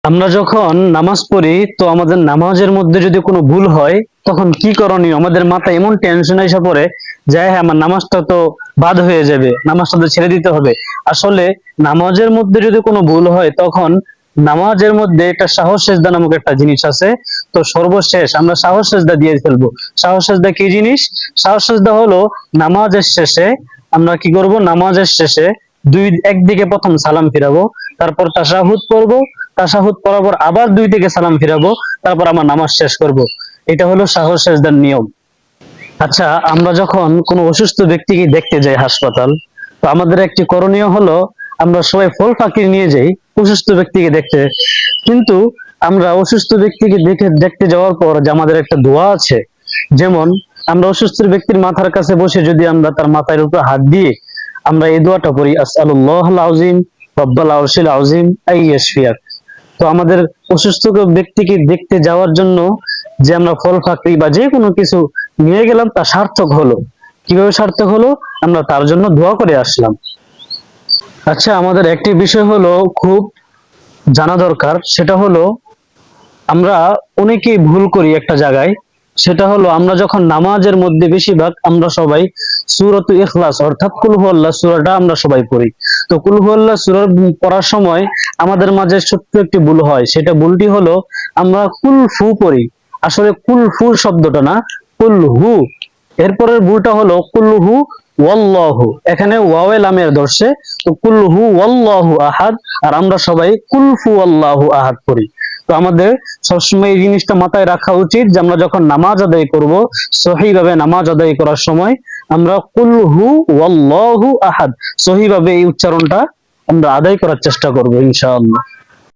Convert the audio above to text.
আমরা যখন নামাজ পড়ি তো আমাদের নামাজের মধ্যে যদি কোনো ভুল হয় তখন কি করণীয়? আমাদের মাথায় এমন টেনশন এসে পড়ে যে হ্যাঁ, আমার নামাজটা তো বাদ হয়ে যাবে, নামাজটা তো ছেড়ে দিতে হবে। আসলে নামাজের মধ্যে যদি কোনো ভুল হয় তখন নামাজের মধ্যে একটা সাহস সেজদা নামক একটা জিনিস আছে। তো সর্বশেষ আমরা সাহস সেজদা দিয়ে ফেলবো। সাহস সেজদা কি জিনিস? সাহস সেজদা হলো নামাজের শেষে আমরা কি করব? নামাজের শেষে একদিকে প্রথম সালাম ফিরাবো, তারপর তাশাহুদ পড়বো, তাশাহুদ পড়ার পর আবার দুই দিকে সালাম ফিরাবো, তারপর আমার নামাজ শেষ করব। এটা হলো সাহস সেজদার নিয়ম। আচ্ছা, আমরা যখন কোনো অসুস্থ ব্যক্তিকে দেখতে যাই হাসপাতাল, তো আমাদের একটি করণীয় হলো আমরা সবাই ফল ফাকির নিয়ে যাই অসুস্থ ব্যক্তিকে দেখতে। কিন্তু আমরা অসুস্থ ব্যক্তিকে দেখতে যাওয়ার পর যে আমাদের একটা দোয়া আছে, যেমন আমরা অসুস্থ ব্যক্তির মাথার কাছে বসে যদি আমরা তার মাথার উপর হাত দিয়ে আমরা এই দোয়াটা পড়ি, আসআলুল্লাহুল আযীম রব্বাল আরশিল আযীম আইয়াশফিয়াক। তো আমাদের অসুস্থ ব্যক্তিকে দেখতে যাওয়ার জন্য যে আমরা ফল ফাকরি বা যে কোনো কিছু নিয়ে গেলাম তা সার্থক হলো। কিভাবে সার্থক হলো? আমরা তার জন্য দোয়া করে আসলাম। আচ্ছা, আমাদের একটি বিষয় হলো খুব জানা দরকার, সেটা হলো আমরা অনেকেই ভুল করি একটা জায়গায়। সেটা হলো আমরা যখন নামাজের মধ্যে বেশিরভাগ আমরা সবাই সূরাতুল ইখলাস অর্থাৎ কুল হুয়াল্লাহ সূরাটা আমরা সবাই পড়ি। তো কুল হুয়াল্লাহ সূরা পড়ার সময় আমাদের মাঝে ছোট্ট একটি ভুল হয়। সেটা ভুলটি হলো আমরা কুল ফু পড়ি। আসলে কুল ফু শব্দটা না, কুল হু। এরপরের ভুলটা হলো কুল হু ওয়াল্লাহু, এখানে ওয়াওয়ে লামের দর্শে। তো কুল হু ওয়াল্লাহু আহাদ, আর আমরা সবাই কুল ফু আল্লাহু আহাদ পড়ি। তো আমাদের সবসময় এই জিনিসটা মাথায় রাখা উচিত যে আমরা যখন নামাজ আদায় করব, সহিভাবে নামাজ আদায় করার সময় আমরা কুল হু ওয়াল্লাহু আহাদ সহিভাবে এই উচ্চারণটা আমরা আদায় করার চেষ্টা করব ইনশাআল্লাহ।